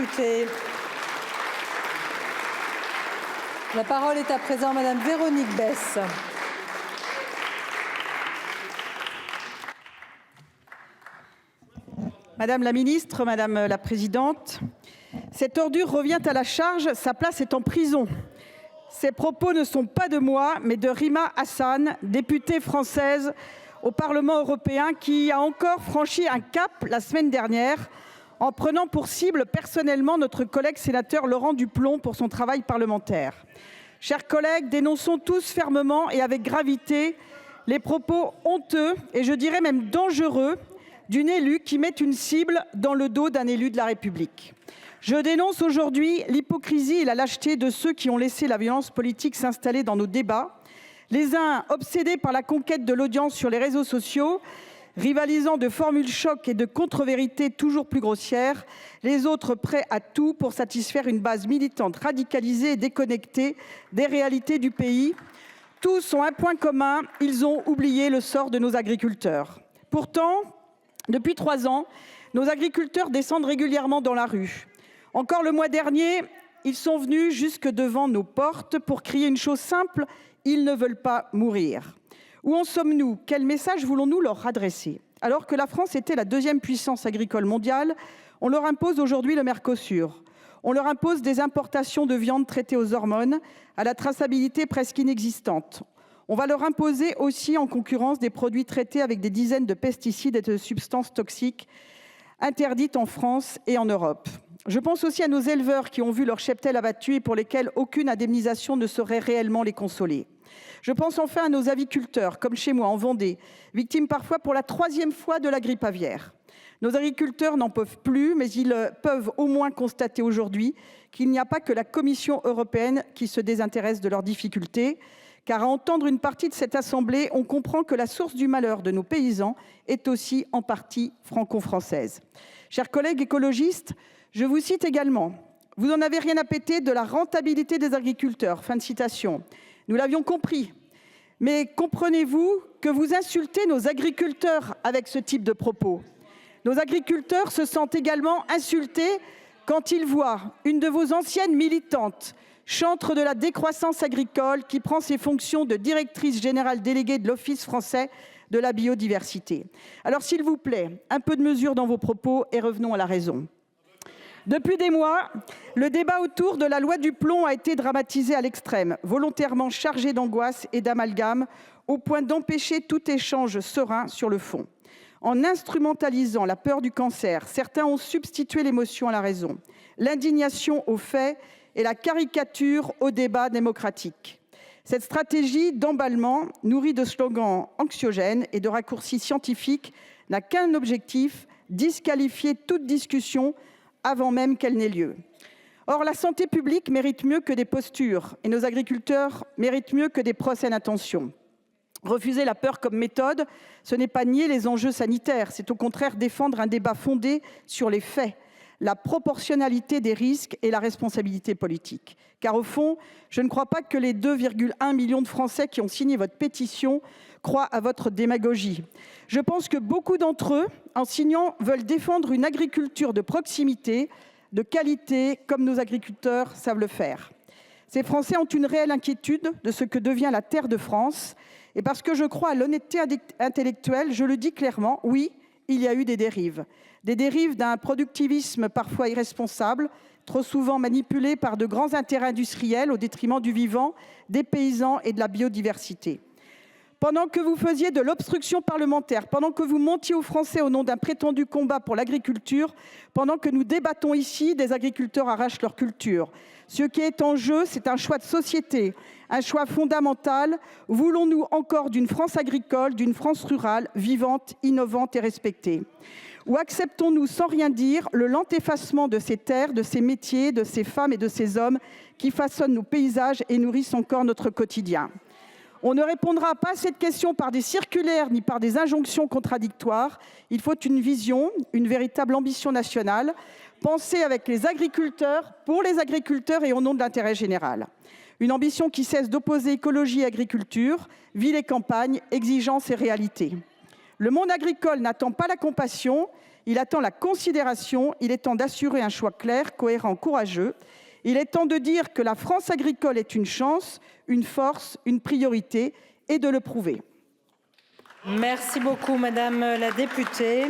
député. La parole est à présent Madame Véronique Besse. Madame la ministre, madame la présidente, cette ordure revient à la charge, sa place est en prison. Ces propos ne sont pas de moi, mais de Rima Hassan, députée française au Parlement européen, qui a encore franchi un cap la semaine dernière en prenant pour cible personnellement notre collègue sénateur Laurent Duplomb pour son travail parlementaire. Chers collègues, dénonçons tous fermement et avec gravité les propos honteux et je dirais même dangereux d'une élue qui met une cible dans le dos d'un élu de la République. Je dénonce aujourd'hui l'hypocrisie et la lâcheté de ceux qui ont laissé la violence politique s'installer dans nos débats. Les uns obsédés par la conquête de l'audience sur les réseaux sociaux, rivalisant de formules chocs et de contre-vérités toujours plus grossières, les autres prêts à tout pour satisfaire une base militante radicalisée et déconnectée des réalités du pays. Tous ont un point commun, ils ont oublié le sort de nos agriculteurs. Pourtant, depuis 3 ans, nos agriculteurs descendent régulièrement dans la rue. Encore le mois dernier, ils sont venus jusque devant nos portes pour crier une chose simple, ils ne veulent pas mourir. Où en sommes-nous? Quel message voulons-nous leur adresser? Alors que la France était la 2e puissance agricole mondiale, on leur impose aujourd'hui le Mercosur. On leur impose des importations de viande traitée aux hormones, à la traçabilité presque inexistante. On va leur imposer aussi en concurrence des produits traités avec des dizaines de pesticides et de substances toxiques interdites en France et en Europe. Je pense aussi à nos éleveurs qui ont vu leur cheptel abattu et pour lesquels aucune indemnisation ne saurait réellement les consoler. Je pense enfin à nos aviculteurs, comme chez moi en Vendée, victimes parfois pour la 3e fois de la grippe aviaire. Nos agriculteurs n'en peuvent plus, mais ils peuvent au moins constater aujourd'hui qu'il n'y a pas que la Commission européenne qui se désintéresse de leurs difficultés, car à entendre une partie de cette assemblée, on comprend que la source du malheur de nos paysans est aussi en partie franco-française. Chers collègues écologistes, je vous cite également, « Vous n'en avez rien à péter de la rentabilité des agriculteurs ». Fin de citation. Nous l'avions compris. Mais comprenez-vous que vous insultez nos agriculteurs avec ce type de propos? Nos agriculteurs se sentent également insultés quand ils voient une de vos anciennes militantes, chantre de la décroissance agricole, qui prend ses fonctions de directrice générale déléguée de l'Office français de la biodiversité. Alors s'il vous plaît, un peu de mesure dans vos propos et revenons à la raison. Depuis des mois, le débat autour de la loi Duplomb a été dramatisé à l'extrême, volontairement chargé d'angoisse et d'amalgame, au point d'empêcher tout échange serein sur le fond. En instrumentalisant la peur du cancer, certains ont substitué l'émotion à la raison, l'indignation aux faits et la caricature au débat démocratique. Cette stratégie d'emballement, nourrie de slogans anxiogènes et de raccourcis scientifiques, n'a qu'un objectif, disqualifier toute discussion avant même qu'elle n'ait lieu. Or, la santé publique mérite mieux que des postures et nos agriculteurs méritent mieux que des procès d'intention. Refuser la peur comme méthode, ce n'est pas nier les enjeux sanitaires, c'est au contraire défendre un débat fondé sur les faits, la proportionnalité des risques et la responsabilité politique. Car au fond, je ne crois pas que les 2,1 millions de Français qui ont signé votre pétition croient à votre démagogie. Je pense que beaucoup d'entre eux, en signant, veulent défendre une agriculture de proximité, de qualité, comme nos agriculteurs savent le faire. Ces Français ont une réelle inquiétude de ce que devient la terre de France. Et parce que je crois à l'honnêteté intellectuelle, je le dis clairement, oui, il y a eu des dérives. Des dérives d'un productivisme parfois irresponsable, trop souvent manipulé par de grands intérêts industriels au détriment du vivant, des paysans et de la biodiversité. Pendant que vous faisiez de l'obstruction parlementaire, pendant que vous mentiez aux Français au nom d'un prétendu combat pour l'agriculture, pendant que nous débattons ici, des agriculteurs arrachent leur culture. Ce qui est en jeu, c'est un choix de société, un choix fondamental. Voulons-nous encore d'une France agricole, d'une France rurale, vivante, innovante et respectée? Ou acceptons-nous sans rien dire le lent effacement de ces terres, de ces métiers, de ces femmes et de ces hommes qui façonnent nos paysages et nourrissent encore notre quotidien? On ne répondra pas à cette question par des circulaires ni par des injonctions contradictoires. Il faut une vision, une véritable ambition nationale, pensée avec les agriculteurs, pour les agriculteurs et au nom de l'intérêt général. Une ambition qui cesse d'opposer écologie et agriculture, ville et campagne, exigence et réalité. Le monde agricole n'attend pas la compassion, Il attend la considération. Il est temps d'assurer un choix clair, cohérent, courageux. Il est temps de dire que la France agricole est une chance, une force, une priorité, et de le prouver. Merci beaucoup, madame la députée.